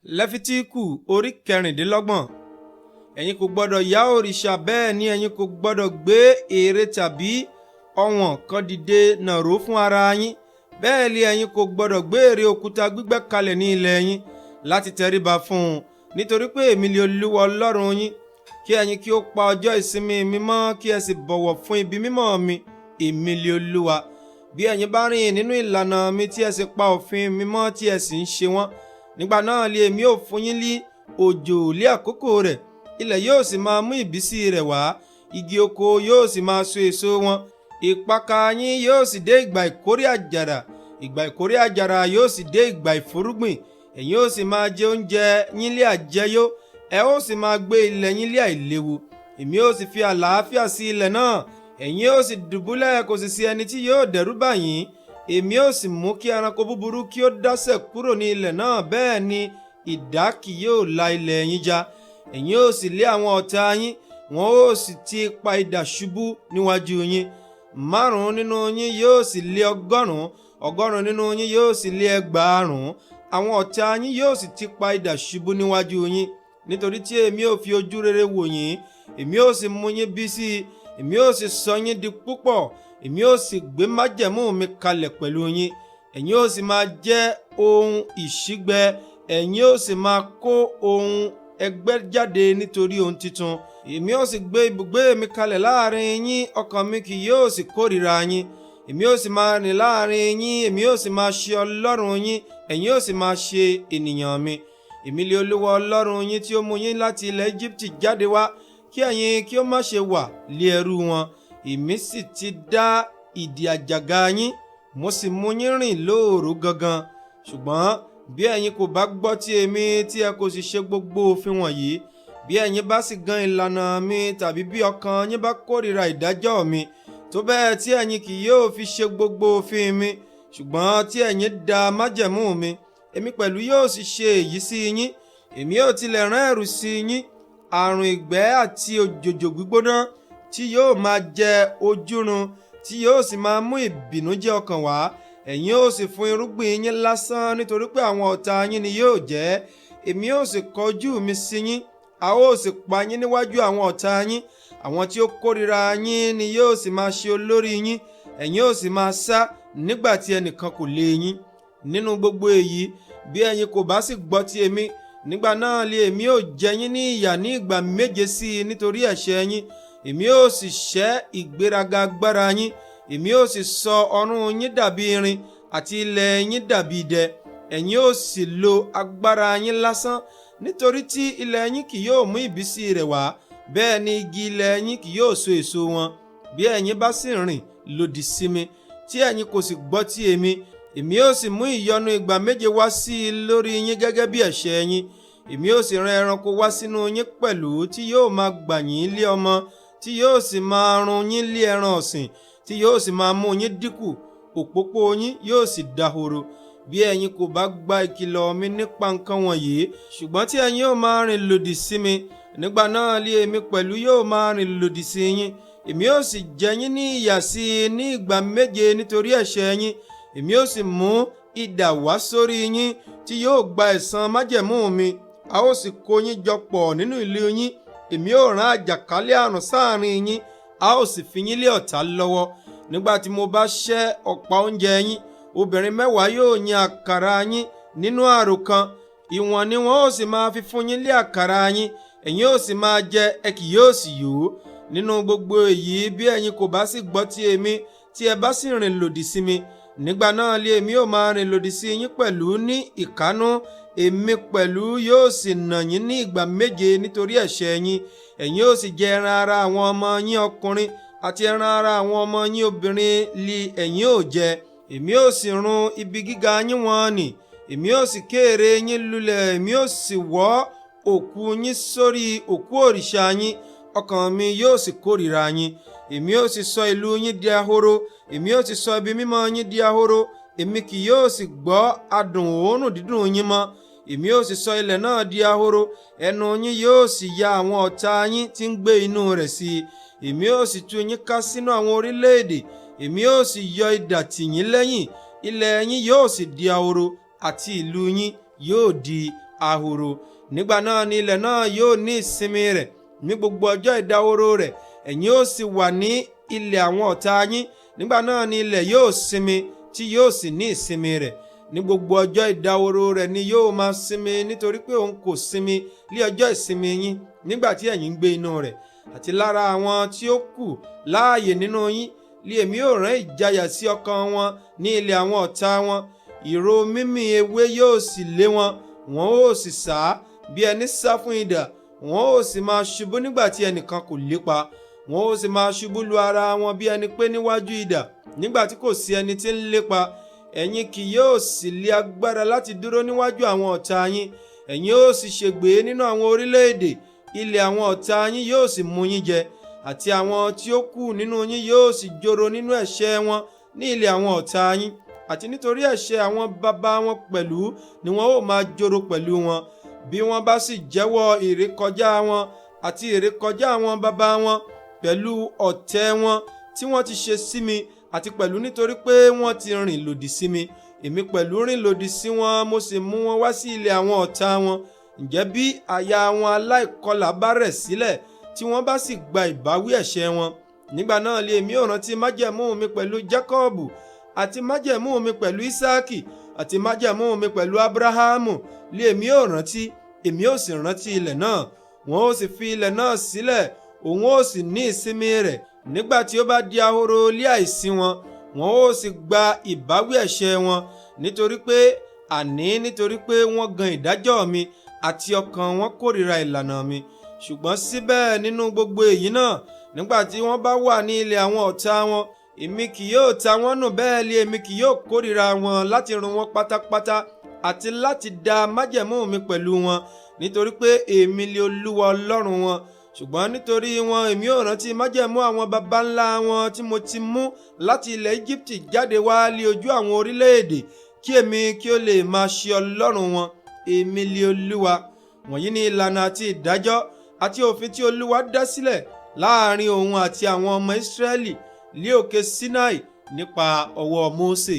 Lefitiku orí 26. Ẹ̀yin kò gbọdọ̀ yá òrìṣà, bẹ́ẹ̀ ni ẹ̀yin kò gbọdọ̀ gbé ère tàbí ọ̀wọ̀n kan dìde nàró fún ara yín. Bẹ́ẹ̀ ni ẹ̀yin kò gbọdọ̀ gbé ère òkúta gbígbẹ́ kalẹ̀ ní ilẹ̀ yín láti tẹríba fún un, nítorí pé èmi ni Olúwa Ọlọ́run yín. Kí ẹ̀yin kí ó pa ọjọ́ ìsinmi mi mọ́, kí ẹ sì bọ̀wọ̀ fún ibi mímọ́ mi. Èmi ni Olúwa. Bí ẹ̀yin bá rìn nínú ìlànà mi tí ẹ sì pa òfin mi mọ́ tí ẹ sì ń ṣe wọ́n, nígbà náà ni èmi ó fún yín ní òjò lé àkókò rẹ̀, ilẹ̀ yóò sì máa mú ìbísí rẹ̀ wá, igi oko yóò sì máa so èso wọn. Ìpakà yín yóò sì dé ìgbà ìkórè àjàrà, ìgbà ìkórè àjàrà yóò sì dé ìgbà ìfúrúgbìn. Ẹ̀yin ó sì máa jẹ oúnjẹ yín lé àjẹyó, ẹ ó sì máa gbé ilẹ̀ yín lé àìléwu. Èmi ó sì fi àlàáfíà sí ilẹ̀ náà, ẹ̀yin ó sì dùbúlẹ̀, kò sì sí ẹni tí yóò dẹ́rù bà yín. Èmi ó sì mú kí ẹranko búburú kí ó dásẹ̀ kúrò ní ilẹ̀ náà, bẹ́ẹ̀ ni idà kì yóò la ilẹ̀ yín já. Ẹ̀yin ó sì lé àwọn ọ̀tá yín, wọn ó sì ti ipa idà ṣubú níwájú yín. 5 nínú yín yóò sì lé 100, 100 nínú yín yóò sì lé 1000. Àwọn ọ̀tá yín yóò sì ti pa idà ṣubú níwájú yín. Nítorí tí èmi ó fi ojú rere wò yín, èmi ó sì mú yín bí sí i, èmi ó sì sọ yín di púpọ̀, èmi ó sì gbé májẹ̀mú mi kalẹ̀ pẹ̀lú yín. Ẹ̀yin ó sì máa jẹ́ ohun ìṣígbẹ, ẹ̀yin ó sì máa kó ohun ẹgbẹ́ jáde nítorí ohun titun. Èmi ó sì gbé ibùgbé mi kalẹ̀ láàrin yín, ọkàn mi kì yóò sì kórìíra yín. Èmi ó sì máa rìn láàrin yín, èmi ó sì máa ṣe Ọlọ́run yín, ẹ̀yin ó sì máa ṣe ènìyàn mi. Èmi ni Olúwa Ọlọ́run yín tí ó mú yín láti ilẹ̀ Égíptì jáde wá, kí ẹ̀yin kí ó má ṣe wà lé ẹrú wọn. Èmi sì ti dá ìdè àjàgà yín, mo sì mú yín rìn lóòró gangan. Ṣùgbọ́n bí ẹ̀yin kò bá gbọ́ ti èmi, tí ẹ kò sì ṣe gbogbo òfin wọ̀nyí, bí ẹ̀yin bá sì gan ìlànà mi, tàbí bí ọkàn yín bá kórìíra ìdájọ́ mi, tó bẹ́ẹ̀ tí ẹ̀yin kì yóò fi ṣe gbogbo òfin mi, ṣùgbọ́n tí ẹ̀yin da májẹ̀mú mi, èmi pẹ̀lú yóò sì ṣe èyí sí yín. Èmi yóò tilẹ̀ rán ẹ̀rù sí yín, àrùn ìgbẹ́ àti òjòjò gbígbóná tí yóò máa jẹ ojúrun, tí yóò sì máa mú ìbìnújẹ́ ọkàn wá. Ẹ̀yin ó sì fún irúgbìn yín lásán, nítorí pé àwọn ọ̀tá yín ni yóò jẹ́. Èmi ó sì kọjú mi sí yín, a ó sì pa yín níwájú àwọn ọ̀tá yín. Àwọn tí ó kórìíra yín ni yóò sì máa ṣe olórí yín, ẹ̀yin ó sì máa sá nígbà tí ẹnìkan kò lé yín. Nínú gbogbo èyí, bí ẹ̀yin kò bá sì gbọ́ ti èmi, nígbà náà lé èmi ó jẹ yín ní ìyà ní ìgbà 7 sí i nítorí ẹ̀ṣẹ̀ yín. Èmi ó sì ṣẹ́ ìgbéraga agbára yín, èmi ó sì sọ ọrùn yín dàbí irin àti ilẹ̀ yín dàbí idẹ. Ẹ̀yin ó sì lo agbára yín lásán, nítorí tí ilẹ̀ yín kì yóò mú ìbísí rẹ̀ wá, bẹ́ẹ̀ ni igi ilẹ̀ yín kì yóò so èso wọn. Bí ẹ̀yin bá sì rìn lòdì sí mi, tí ẹ̀yin kò sì gbọ́ ti èmi, èmi ó sì mú ìyọnu ìgbà 7 wá sí i lórí yín gẹ́gẹ́ bí ẹ̀ṣẹ̀ yín. Èmi ó sì rán ẹranko wá sínú yín pẹ̀lú, tí yóò máa gbà yín lé ọmọ, tí yóò sì máa run yín lé ẹran ọ̀sìn, tí yóò sì máa mú yín dínkù, òpópó yín yóò sì dahoro. Bí ẹ̀yin kò bá gba ìkìlọ̀ mi nípa nǹkan wọ̀nyí, ṣùgbọ́n tí ẹ̀yin yóò máa rìn lòdì sí mi, nígbà náà lé èmi pẹ̀lú yóò máa rìn lòdì sí yín. Èmi ó sì jẹ yín ní ìyà sí i ní ìgbà 7 nítorí ẹ̀ṣẹ̀ yín. Èmi ó sì mú idà wá sórí yín, tí yóò gba ẹ̀san májẹ̀mú mi. A ó sì kó yín jọ pọ̀ nínú ìlú yín. Èmi ó rán àjàkálẹ̀ àrùn sáàrin yín, a ó sì fi yín lé ọ̀tá lọ́wọ́. Nígbà tí mo bá ṣẹ́ ọ̀pá oúnjẹ yín, obìnrin 10 yóò yan àkàrà yín nínú àrò kan. Ìwọ̀n ni wọn ó sì máa fi fún yín lé àkàrà yín, ẹ̀yin ó sì máa jẹ, ẹ kì yóò sì yó. Nínú gbogbo èyí, bí ẹ̀yin kò bá sì gbọ́ ti èmi, tí ẹ bá sì rìn lòdì sí mi, nígbà náà lé èmi ó máa rìn lòdì sí yín pẹ̀lú ní ìkánú. Èmi pẹ̀lú yóò sì nà yín ní ìgbà 7 nítorí ẹ̀ṣẹ̀ yín. Ẹ̀yin ó sì jẹ ẹran ara àwọn ọmọ yín ọkùnrin àti ẹran ara àwọn ọmọ yín obìnrin li ẹ̀yin ó jẹ. Èmi ó sì run ibi gíga yín wọ́n nì, èmi ó sì ké ère yín lulẹ̀, èmi ó sì wọ́ òkú yín sórí òkú òrìṣà yín. Ọkàn mi yóò sì kórìíra yín. Èmi ó sì sọ ìlú yín di ahoro, èmi ó sì sọ ibi mímọ́ yín di ahoro. Èmi kì yóò sì gbọ́ adùn òórùn dídùn yín mọ́. Èmi ó sì sọ ilẹ̀ náà di ahoro, ẹnu yín yóò sì ya àwọn ọ̀tá yín tí ń gbé inú rẹ̀ sí i. Èmi ó sì tú yín ká sínú àwọn orílẹ̀-èdè, èmi ó sì yọ idà tì yín lẹ́yìn. Ilẹ̀ yín yóò sì di ahoro, àti ìlú yín yóò di ahoro. Nígbà náà ni ilẹ̀ náà yóò ní ìsinmi rẹ̀ ní gbogbo ọjọ́ ìdáhoro rẹ̀, ẹ̀yin ó sì wà ní ilẹ̀ àwọn ọ̀tá yín. Nígbà náà ni ilẹ̀ yóò sinmi tí yóò sì ní ìsinmi rẹ̀. Ní gbogbo ọjọ́ ìdáhoro rẹ̀ ni yóò máa sinmi, nítorí pé òun kò sinmi ní ọjọ́ ìsinmi yín nígbà tí ẹ̀yin ń gbé inú rẹ̀. Àti lára àwọn tí ó kù láàyè nínú yín lé èmi ó rán ìjayà sí ọkàn wọn ní ilẹ̀ àwọn ọ̀tá wọn. Ìró mímì ewé yóò sì lé wọn, wọn ó sì sá bí ẹni sá fún idà. Wọn ó sì máa ṣubú nígbà tí ẹnìkan kò lépa. Wọn ó sì máa ṣubú lu ara wọn bí ẹni pé níwájú idà, nígbà tí kò sí ẹni tí ń lépa. Ẹ̀yin kì yóò sì lé agbára láti dúró níwájú àwọn ọ̀tá yín. Ẹ̀yin ó sì ṣègbé nínú àwọn orílẹ̀-èdè. Ilẹ̀ àwọn ọ̀tá yín yóò sì mú yín jẹ, àti àwọn tí ó kù nínú yín yóò sì joro nínú ẹ̀ṣẹ̀ wọn ní ilẹ̀ àwọn ọ̀tá yín. Àti nítorí ẹ̀ṣẹ̀ àwọn baba wọn pẹ̀lú ni wọn ó máa joro pẹ̀lú wọn. Bí wọ́n bá sì jẹ́wọ́ ìrékọjá wọn àti ìrékọjá àwọn baba wọn pẹ̀lú ọ̀tẹ̀ wọn tí wọ́n ti ṣe sí mi, àti pẹ̀lú nítorí pé wọ́n ti rìn lòdì sí mi, èmi pẹ̀lú rìn lòdì sí wọn, mo sì mú wọn wá sí ilẹ̀ àwọn ọ̀tá wọn. Ǹjẹ́ bí àyà àwọn aláìkọlà bá rẹ̀ sílẹ̀, tí wọ́n bá sì gba ìbáwí ẹ̀ṣẹ̀ wọn, nígbà náà lé èmi ó rántí májẹ̀mú mi pẹ̀lú Jákọ́bù, àti májẹ̀mú mi pẹ̀lú Ísáàkì, àti májẹ̀mú mi pẹ̀lú Ábúráhámù lé èmi ó rántí, èmi ó sì rántí ilẹ̀ náà. Wọn ó sì fi ilẹ̀ náà sílẹ̀, òun ó sì ní ìsinmi rẹ̀. Nígbà tí ó bá di ahoro lé àìsí wọn, wọn ó sì gba ìbáwí ẹ̀ṣẹ̀ wọn, nítorí pé wọ́n gan ìdájọ́ mi, àti ọkàn wọn kórìíra ìlànà mi. Ṣùgbọ́n síbẹ̀ nínú gbogbo èyí náà, nígbà tí wọ́n bá wà ní ilẹ̀ àwọn ọ̀tá wọn, èmi kì yóò ta wọ́n nù, bẹ́ẹ̀ lé èmi kì yóò kórìíra wọn láti run wọn pátápátá, àti láti dá májẹ̀mú mi pẹ̀lú wọn, nítorí pé èmi lé Olúwa Ọlọ́run wọn. Ṣùgbọ́n nítorí wọn èmi ó rántí májẹ̀mú àwọn baba ńlá wọn tí mo ti mú láti ilẹ̀ Íjíbítì jáde wá lé ojú àwọn orílẹ̀-èdè, kí èmi kí ó lè máa ṣe Ọlọ́run wọn. Èmi lé Olúwa. Wọ̀nyí ni ìlànà àti ìdájọ́ àti òfin tí Olúwa dá sílẹ̀ láàrin òun àti àwọn ọmọ Ísírẹ́lì lé òkè Sinai nípa ọwọ́ Mósè.